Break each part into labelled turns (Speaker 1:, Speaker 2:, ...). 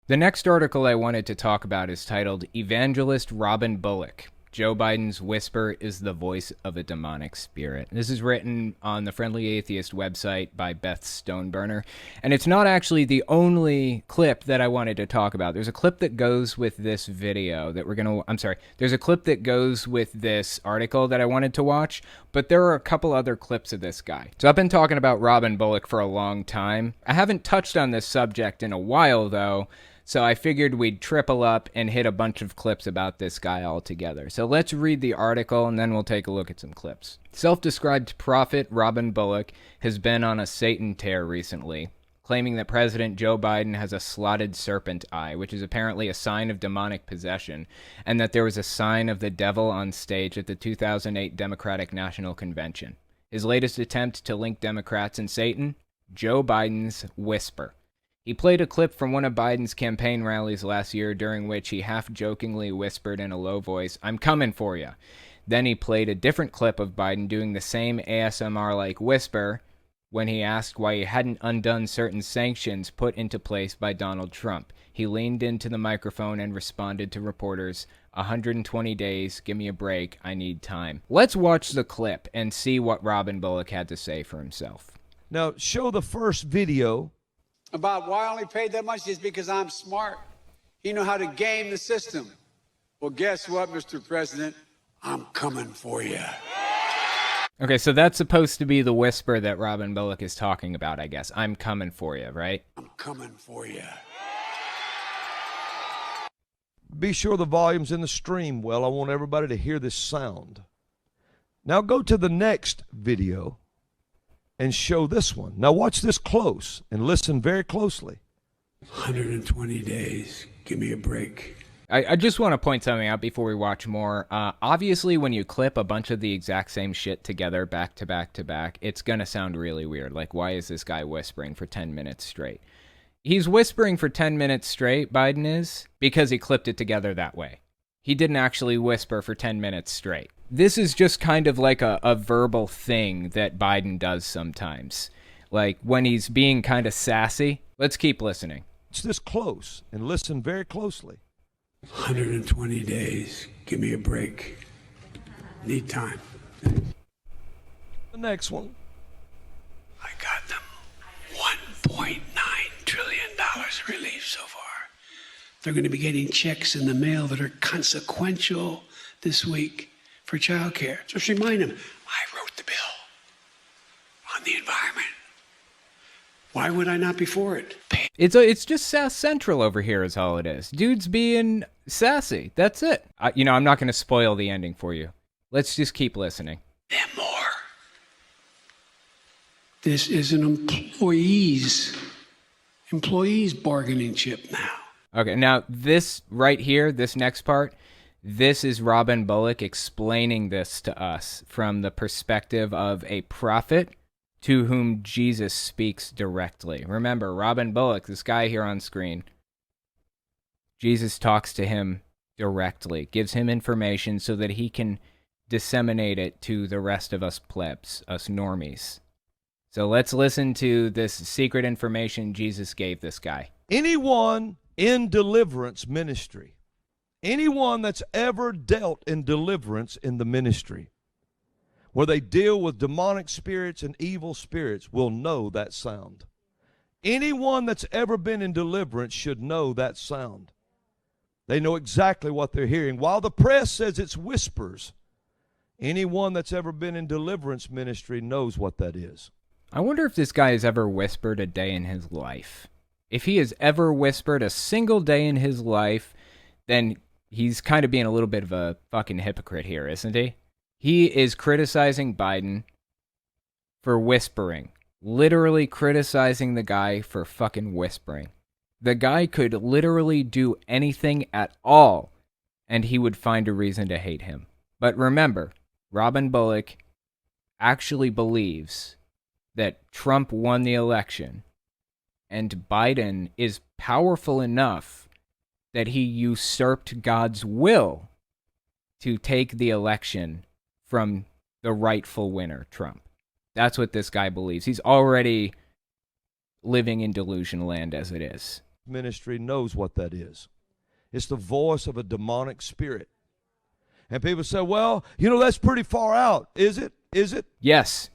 Speaker 1: The next article I wanted to talk about is titled Evangelist Robin Bullock. Joe Biden's whisper is the voice of a demonic spirit. This is written on the Friendly Atheist website by Beth Stoneburner. And it's not actually the only clip that I wanted to talk about. There's a clip that goes with this video that there's a clip that goes with this article that I wanted to watch, but there are a couple other clips of this guy. So I've been talking about Robin Bullock for a long time. I haven't touched on this subject in a while, though. So I figured we'd triple up and hit a bunch of clips about this guy all together. So let's read the article and then we'll take a look at some clips. Self-described prophet Robin Bullock has been on a Satan tear recently, claiming that President Joe Biden has a slotted serpent eye, which is apparently a sign of demonic possession, and that there was a sign of the devil on stage at the 2008 Democratic National Convention. His latest attempt to link Democrats and Satan? Joe Biden's whisper. He played a clip from one of Biden's campaign rallies last year during which he half-jokingly whispered in a low voice, "I'm coming for you." Then he played a different clip of Biden doing the same ASMR-like whisper when he asked why he hadn't undone certain sanctions put into place by Donald Trump. He leaned into the microphone and responded to reporters, 120 days, give me a break, I need time. Let's watch the clip and see what Robin Bullock had to say for himself.
Speaker 2: Now, show the first video.
Speaker 3: About why I only paid that much is because I'm smart. You know how to game the system. Well, guess what, Mr. President? I'm coming for you.
Speaker 1: Okay, so that's supposed to be the whisper that Robin Bullock is talking about, I guess. I'm coming for you, right?
Speaker 3: I'm coming for you.
Speaker 2: Be sure the volume's in the stream well. I want everybody to hear this sound. Now go to the next video and show this one. Now watch this close and listen very closely.
Speaker 3: 120 days. Give me a break.
Speaker 1: I just want to point something out before we watch more. Obviously, when you clip a bunch of the exact same shit together back to back to back, it's going to sound really weird. Like, why is this guy whispering for 10 minutes straight? He's whispering for 10 minutes straight, Biden is, because he clipped it together that way. He didn't actually whisper for 10 minutes straight. This is just kind of like a verbal thing that Biden does sometimes. Like when he's being kind of sassy. Let's keep listening.
Speaker 2: It's this close and listen very closely.
Speaker 3: 120 days. Give me a break. Need time.
Speaker 2: The next one.
Speaker 3: I got them $1.9 trillion relief so far. They're going to be getting checks in the mail that are consequential this week for child care. Just remind them, I wrote the bill on the environment. Why would I not be for it?
Speaker 1: It's just Sass Central over here is all it is. Dude's being sassy. That's it. I'm not going to spoil the ending for you. Let's just keep listening.
Speaker 3: And more. This is an employees bargaining chip now.
Speaker 1: Okay, now this right here, this next part, this is Robin Bullock explaining this to us from the perspective of a prophet to whom Jesus speaks directly. Remember, Robin Bullock, this guy here on screen, Jesus talks to him directly, gives him information so that he can disseminate it to the rest of us plebs, us normies. So let's listen to this secret information Jesus gave this guy.
Speaker 2: Anyone in deliverance ministry, anyone that's ever dealt in deliverance in the ministry, where they deal with demonic spirits and evil spirits, will know that sound. Anyone that's ever been in deliverance should know that sound. They know exactly what they're hearing. While the press says it's whispers, anyone that's ever been in deliverance ministry knows what that is.
Speaker 1: I wonder if this guy has ever whispered a day in his life. If he has ever whispered a single day in his life, then he's kind of being a little bit of a fucking hypocrite here, isn't he? He is criticizing Biden for whispering. Literally criticizing the guy for fucking whispering. The guy could literally do anything at all, and he would find a reason to hate him. But remember, Robin Bullock actually believes that Trump won the election, and Biden is powerful enough that he usurped God's will to take the election from the rightful winner, Trump. That's what this guy believes. He's already living in delusion land as it is.
Speaker 2: ministry knows what that is. It's the voice of a demonic spirit. And people say, well, that's pretty far out. Is it? Is it?
Speaker 1: Yes,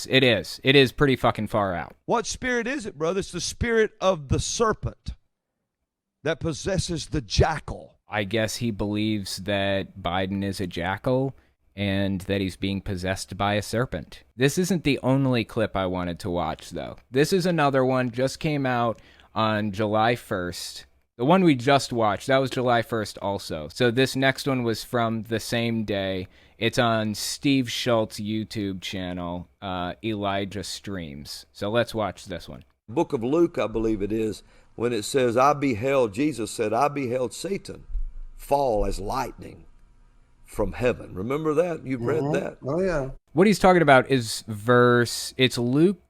Speaker 1: it is. It is pretty fucking far out.
Speaker 2: What spirit is it, brother? It's the spirit of the serpent that possesses the jackal.
Speaker 1: I guess he believes that Biden is a jackal and that he's being possessed by a serpent. This isn't the only clip I wanted to watch, though. This is another one, just came out on July 1st. The one we just watched, that was July 1st also. So this next one was from the same day. It's on Steve Schultz's YouTube channel, Elijah Streams. So let's watch this one.
Speaker 4: Book of Luke, I believe it is, when it says, Jesus said, I beheld Satan fall as lightning from heaven. Remember that? You've read that?
Speaker 5: Oh, yeah.
Speaker 1: What he's talking about is it's Luke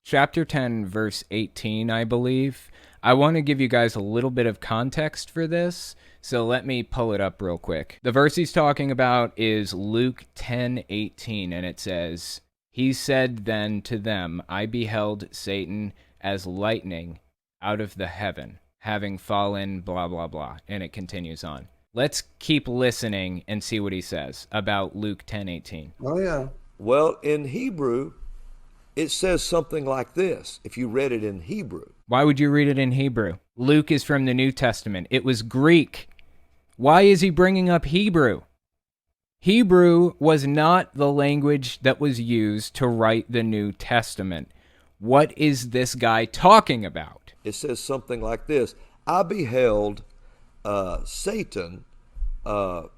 Speaker 1: chapter 10, verse 18, I believe. I want to give you guys a little bit of context for this, so let me pull it up real quick. The verse he's talking about is Luke 10:18, and it says, He said then to them, I beheld Satan as lightning out of the heaven, having fallen, blah, blah, blah. And it continues on. Let's keep listening and see what he says about Luke 10:18.
Speaker 5: Oh, yeah.
Speaker 4: Well, in Hebrew, it says something like this, if you read it in Hebrew.
Speaker 1: Why would you read it in Hebrew? Luke is from the New Testament. It was Greek. Why is he bringing up Hebrew? Hebrew was not the language that was used to write the New Testament. What is this guy talking about?
Speaker 4: It says something like this. I beheld Satan.
Speaker 1: You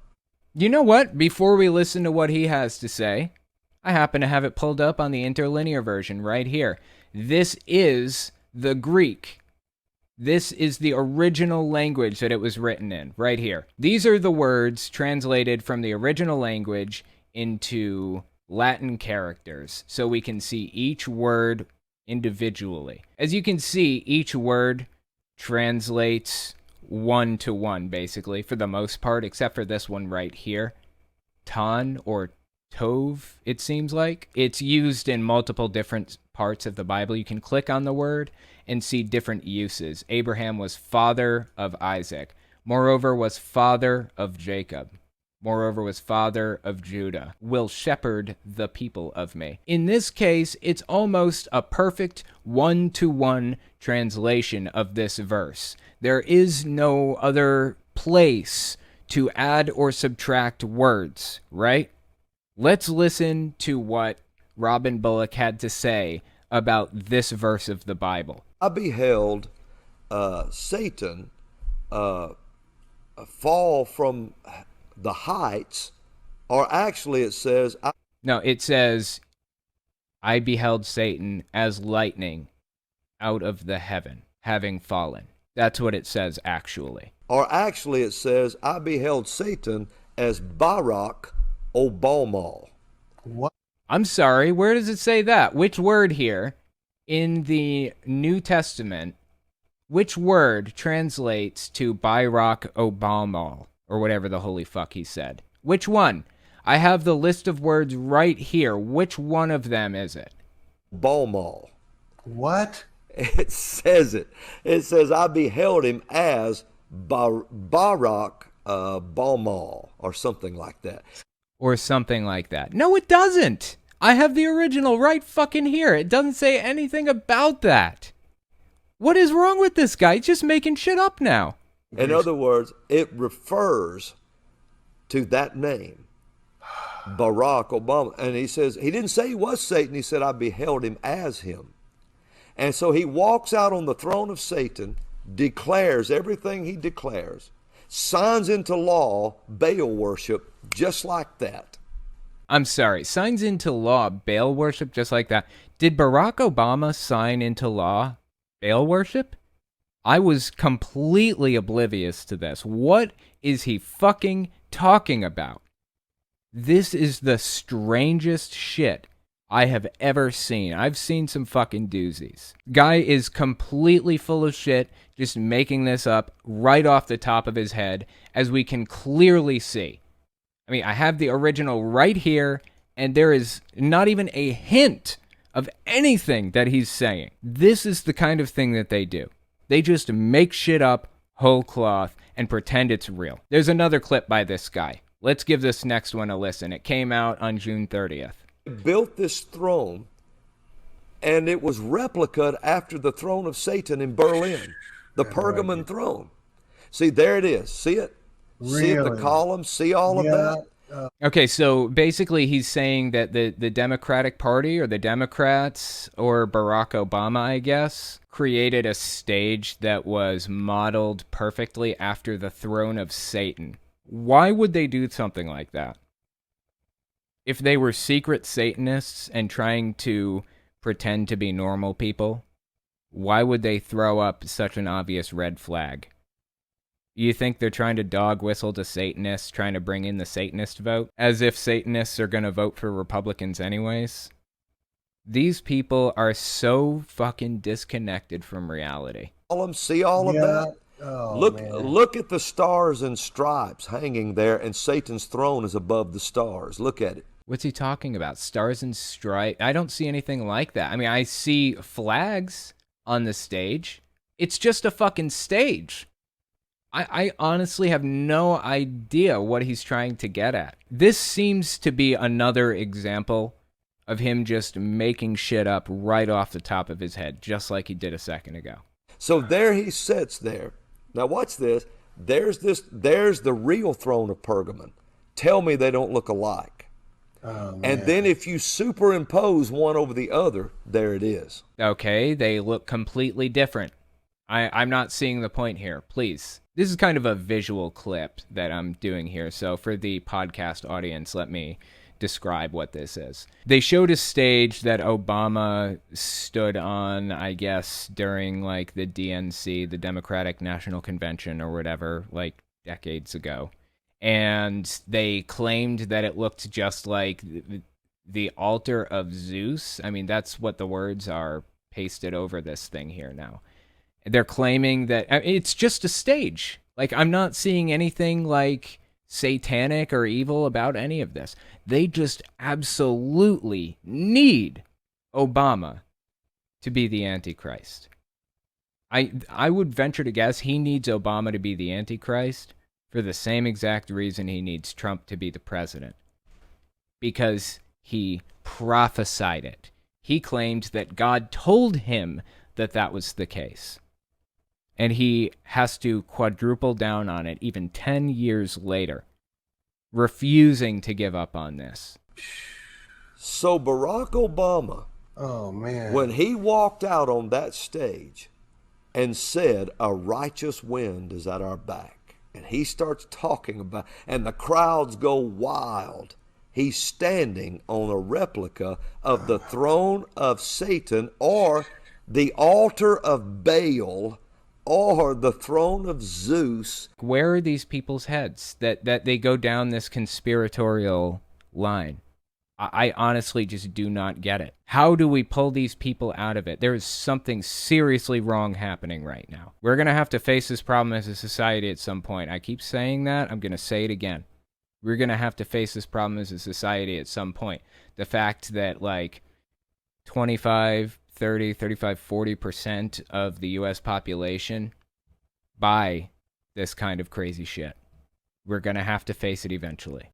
Speaker 1: know what? Before we listen to what he has to say, I happen to have it pulled up on the interlinear version right here. This is the Greek. This is the original language that it was written in, right here. These are the words translated from the original language into Latin characters, so we can see each word individually. As you can see, each word translates one to one, basically, for the most part, except for this one right here. Ton or Tov, it seems like. It's used in multiple different parts of the Bible. You can click on the word and see different uses. Abraham was father of Isaac. Moreover, was father of Jacob. Moreover, was father of Judah. Will shepherd the people of me. In this case, it's almost a perfect one-to-one translation of this verse. There is no other place to add or subtract words, right? Let's listen to what Robin Bullock had to say about this verse of the Bible.
Speaker 4: I beheld Satan fall from the heights, or actually it says...
Speaker 1: No, it says, I beheld Satan as lightning out of the heaven, having fallen. That's what it says, actually.
Speaker 4: Or actually it says, I beheld Satan as Barak Obalmal.
Speaker 5: What?
Speaker 1: I'm sorry, where does it say that? Which word here in the New Testament, which word translates to Barak Obalmal, or whatever the holy fuck he said? Which one? I have the list of words right here. Which one of them is it?
Speaker 4: Balmal.
Speaker 5: What?
Speaker 4: It says it. It says, I beheld him as Barak Balmal, or something like that.
Speaker 1: Or something like that. No, it doesn't. I have the original right fucking here. It doesn't say anything about that. What is wrong with this guy? He's just making shit up now.
Speaker 4: In other words, it refers to that name, Barack Obama. And he says, he didn't say he was Satan. He said, I beheld him as him. And so he walks out on the throne of Satan, declares everything he declares, signs into law Baal worship just like that.
Speaker 1: I'm sorry, signs into law Baal worship just like that. Did Barack Obama sign into law Baal worship? I was completely oblivious to this. What is he fucking talking about? This is the strangest shit I have ever seen. I've seen some fucking doozies. Guy is completely full of shit, just making this up right off the top of his head, as we can clearly see. I mean, I have the original right here, and there is not even a hint of anything that he's saying. This is the kind of thing that they do. They just make shit up whole cloth and pretend it's real. There's another clip by this guy. Let's give this next one a listen. It came out on June 30th.
Speaker 4: Built this throne, and it was replicated after the throne of Satan in Berlin, the Pergamon throne. See, there it is. See it? See it, the
Speaker 5: Really?
Speaker 4: columns? See all of that?
Speaker 1: Okay, so basically he's saying that the Democratic Party or the Democrats or Barack Obama, I guess, created a stage that was modeled perfectly after the throne of Satan. Why would they do something like that? If they were secret Satanists and trying to pretend to be normal people, why would they throw up such an obvious red flag? You think they're trying to dog whistle to Satanists, trying to bring in the Satanist vote? As if Satanists are going to vote for Republicans anyways? These people are so fucking disconnected from reality.
Speaker 4: Columns? See all of that?
Speaker 5: Oh,
Speaker 4: Look,
Speaker 5: man.
Speaker 4: look at the stars and stripes hanging there, and Satan's throne is above the stars. Look at it.
Speaker 1: What's he talking about? Stars and stripes? I don't see anything like that. I mean, I see flags on the stage. It's just a fucking stage. I honestly have no idea what he's trying to get at. This seems to be another example of him just making shit up right off the top of his head, just like he did a second ago.
Speaker 4: So there he sits there. Now watch this. There's the real throne of Pergamon. Tell me they don't look alike.
Speaker 5: Oh,
Speaker 4: And
Speaker 5: man.
Speaker 4: then if you superimpose one over the other, there it is.
Speaker 1: Okay, they look completely different. I'm not seeing the point here, please. This is kind of a visual clip that I'm doing here, so for the podcast audience, let me describe what this is. They showed a stage that Obama stood on, I guess, during like the DNC, the Democratic National Convention or whatever, like decades ago. And they claimed that it looked just like the altar of Zeus. I mean, that's what the words are pasted over this thing here now. They're claiming that it's just a stage. Like, I'm not seeing anything like satanic or evil about any of this. They just absolutely need Obama to be the Antichrist. I would venture to guess he needs Obama to be the Antichrist for the same exact reason he needs Trump to be the president. Because he prophesied it. He claimed that God told him that that was the case. And he has to quadruple down on it even 10 years later, refusing to give up on this.
Speaker 4: So Barack Obama,
Speaker 5: Oh, man.
Speaker 4: when he walked out on that stage and said, "A righteous wind is at our back," and he starts talking about, and the crowds go wild, he's standing on a replica of the throne of Satan or the altar of Baal or the throne of Zeus.
Speaker 1: Where are these people's heads that they go down this conspiratorial line? I honestly just do not get it. How do we pull these people out of it? There is something seriously wrong happening right now. We're going to have to face this problem as a society at some point. I keep saying that. I'm going to say it again. We're going to have to face this problem as a society at some point. The fact that like 25, 30, 35, 40% of the U.S. population buy this kind of crazy shit. We're going to have to face it eventually.